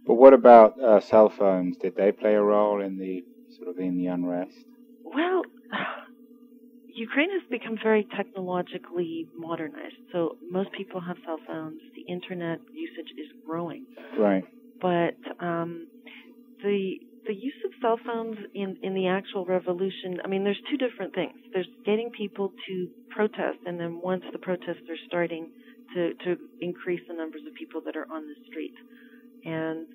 But what about cell phones? Did they play a role in the unrest? Well, Ukraine has become very technologically modernized. So most people have cell phones. The internet usage is growing. Right. But the use of cell phones in the actual revolution, I mean, there's two different things. There's getting people to protest, and then once the protests are starting, to increase the numbers of people that are on the street. And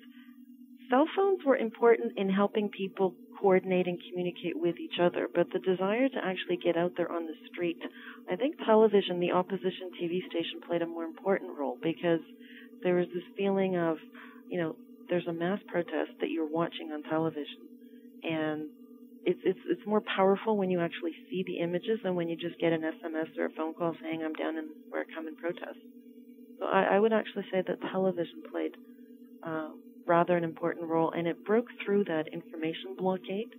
cell phones were important in helping people coordinate and communicate with each other, but the desire to actually get out there on the street, I think television, the opposition TV station, played a more important role, because there was this feeling of, there's a mass protest that you're watching on television, and it's more powerful when you actually see the images than when you just get an SMS or a phone call saying I'm down in where I come and protest. So I would actually say that television played rather an important role, and it broke through that information blockade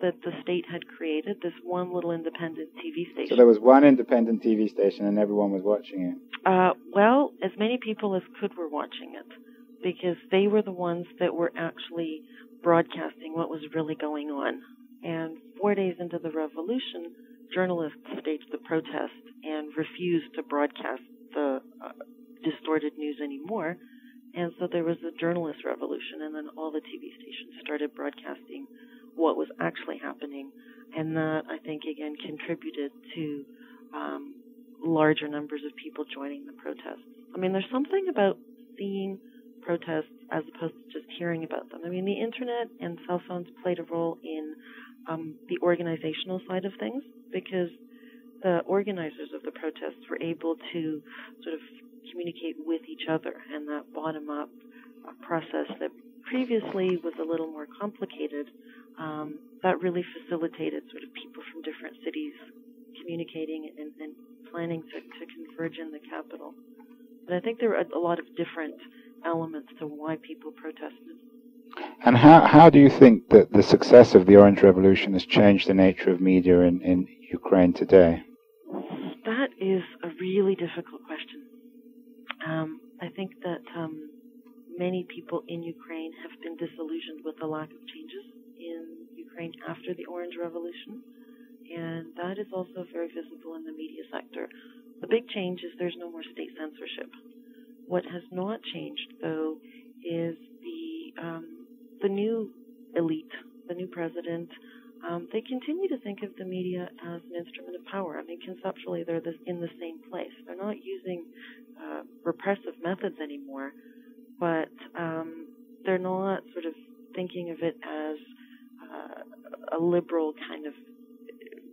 that the state had created, this one little independent TV station. So there was one independent TV station and everyone was watching it? Well, as many people as could were watching it, because they were the ones that were actually broadcasting what was really going on. And 4 days into the revolution, journalists staged the protest and refused to broadcast the distorted news anymore. And so there was a journalist revolution, and then all the TV stations started broadcasting what was actually happening. And that, I think, again, contributed to larger numbers of people joining the protests. I mean, there's something about seeing protests as opposed to just hearing about them. I mean, the internet and cell phones played a role in the organizational side of things, because the organizers of the protests were able to sort of communicate with each other, and that bottom-up process that previously was a little more complicated, that really facilitated sort of people from different cities communicating and planning to converge in the capital. But I think there were a lot of different elements to why people protested. And how do you think that the success of the Orange Revolution has changed the nature of media in Ukraine today? That is a really difficult question. I think that many people in Ukraine have been disillusioned with the lack of changes in Ukraine after the Orange Revolution, and that is also very visible in the media sector. The big change is there's no more state censorship. What has not changed, though, is the new elite, the new president. They continue to think of the media as an instrument of power. I mean, conceptually, they're in the same place. They're not using repressive methods anymore, but they're not sort of thinking of it as a liberal kind of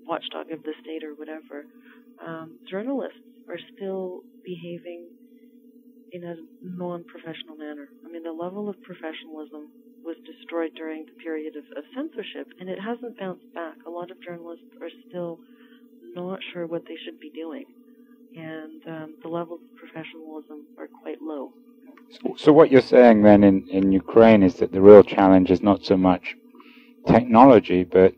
watchdog of the state or whatever. Journalists are still behaving in a non-professional manner. I mean, the level of professionalism was destroyed during the period of censorship, and it hasn't bounced back. A lot of journalists are still not sure what they should be doing, and the levels of professionalism are quite low. So what you're saying then in Ukraine is that the real challenge is not so much technology, but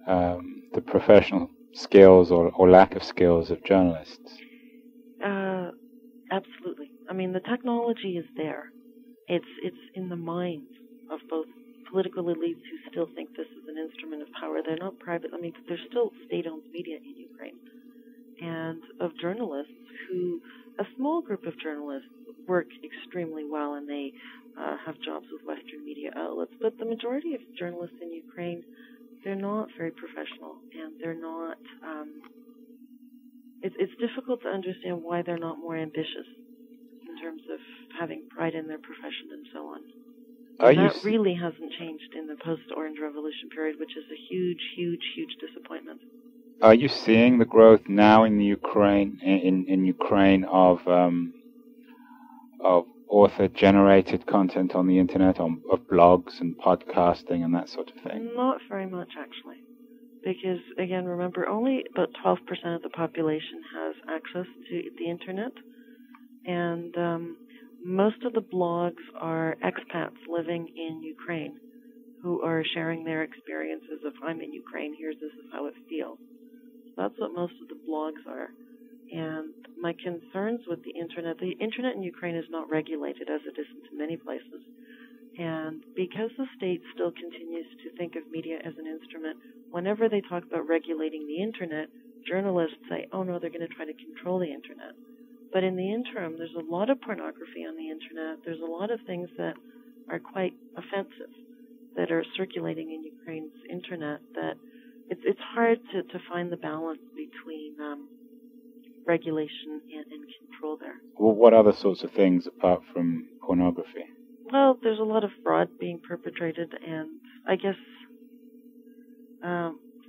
the professional skills or lack of skills of journalists. Absolutely. I mean, the technology is there. It's in the minds of both political elites who still think this is an instrument of power. They're not private. I mean, there's still state-owned media in Ukraine. And of journalists who, a small group of journalists work extremely well, and they have jobs with Western media outlets. But the majority of journalists in Ukraine, they're not very professional, and they're not... It's difficult to understand why they're not more ambitious in terms of having pride in their profession and so on. That really hasn't changed in the post-Orange Revolution period, which is a huge, huge, huge disappointment. Are you seeing the growth now in the Ukraine in Ukraine of author-generated content on the internet, of blogs and podcasting and that sort of thing? Not very much, actually. Because, again, remember, only about 12% of the population has access to the internet. And most of the blogs are expats living in Ukraine who are sharing their experiences of, I'm in Ukraine, this is how it feels. That's what most of the blogs are. And my concerns with the internet in Ukraine is not regulated as it is in many places. And because the state still continues to think of media as an instrument, whenever they talk about regulating the internet, journalists say, oh no, they're going to try to control the internet. But in the interim, there's a lot of pornography on the internet. There's a lot of things that are quite offensive that are circulating in Ukraine's internet that it's hard to find the balance between regulation and control there. Well, what other sorts of things apart from pornography? Well, there's a lot of fraud being perpetrated, and I guess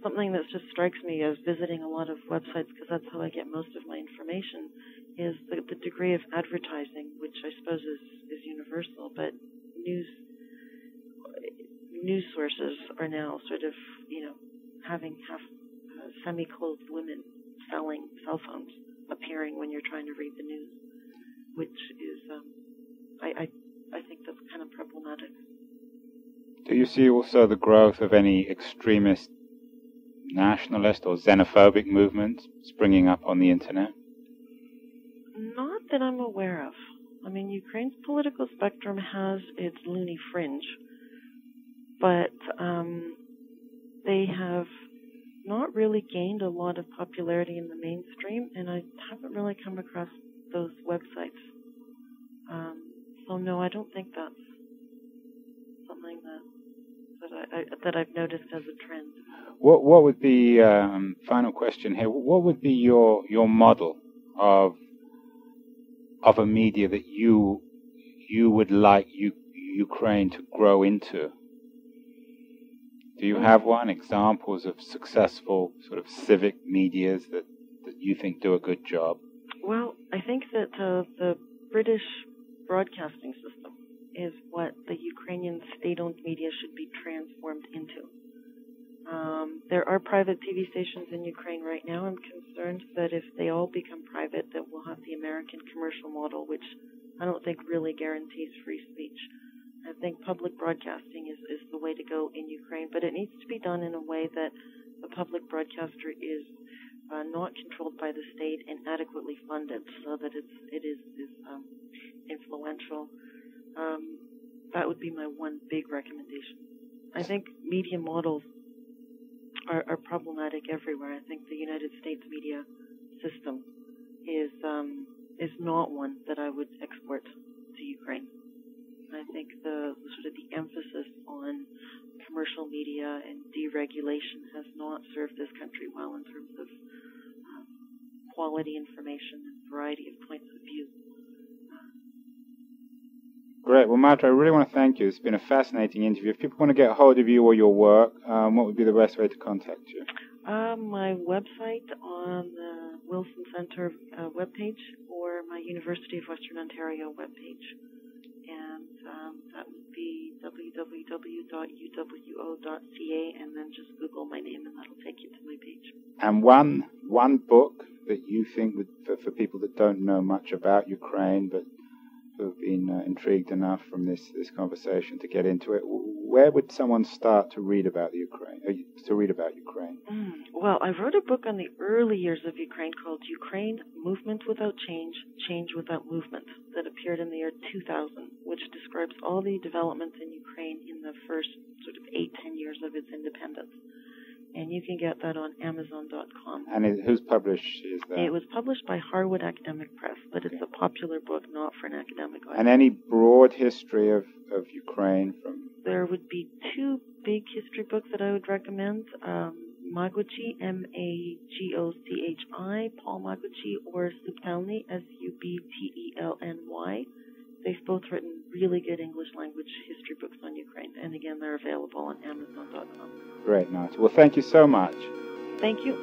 something that just strikes me as visiting a lot of websites, because that's how I get most of my information, is the degree of advertising, which I suppose is universal, but news sources are now sort of, having semi-clothed women selling cell phones appearing when you're trying to read the news, which is, I think that's kind of problematic. Do you see also the growth of any extremist nationalist or xenophobic movements springing up on the internet? Not that I'm aware of. I mean, Ukraine's political spectrum has its loony fringe, but they have not really gained a lot of popularity in the mainstream, and I haven't really come across those websites. So no, I don't think that's something that I've noticed as a trend. What would be final question here? What would be your model of a media that you would like Ukraine to grow into? Do you have one? Examples of successful sort of civic medias that you think do a good job? Well, I think that the British broadcasting system is what the Ukrainian state-owned media should be transformed into. There are private TV stations in Ukraine right now. I'm concerned that if they all become private, that we'll have the American commercial model, which I don't think really guarantees free speech. I think public broadcasting is the way to go in Ukraine, but it needs to be done in a way that the public broadcaster is not controlled by the state and adequately funded, so that it is influential. That would be my one big recommendation. I think media models are problematic everywhere. I think the United States media system is not one that I would export to Ukraine. I think the emphasis on commercial media and deregulation has not served this country well in terms of quality information and variety of points of view. Great. Well, Marta, I really want to thank you. It's been a fascinating interview. If people want to get a hold of you or your work, what would be the best way to contact you? My website on the Wilson Center webpage or my University of Western Ontario webpage. And that would be www.uwo.ca, and then just Google my name and that'll take you to my page. And one book that you think would, for people that don't know much about Ukraine but who have been intrigued enough from this conversation to get into it, where would someone start to read about Ukraine? Well, I wrote a book on the early years of Ukraine called Ukraine, Movement Without Change, Change Without Movement, that appeared in the year 2000, which describes all the developments in Ukraine in the first sort of 8-10 years of its independence. And you can get that on Amazon.com. And whose published is that? It was published by Harwood Academic Press, but it's a popular book, not for an academic audience. And any broad history of Ukraine from? There would be two big history books that I would recommend. Magochi, Magochi, Paul Magochi, or Subtelny, Subtelny. They've both written really good English language history books on Ukraine. And again, they're available on Amazon.com. Great, Marta. Well, thank you so much. Thank you.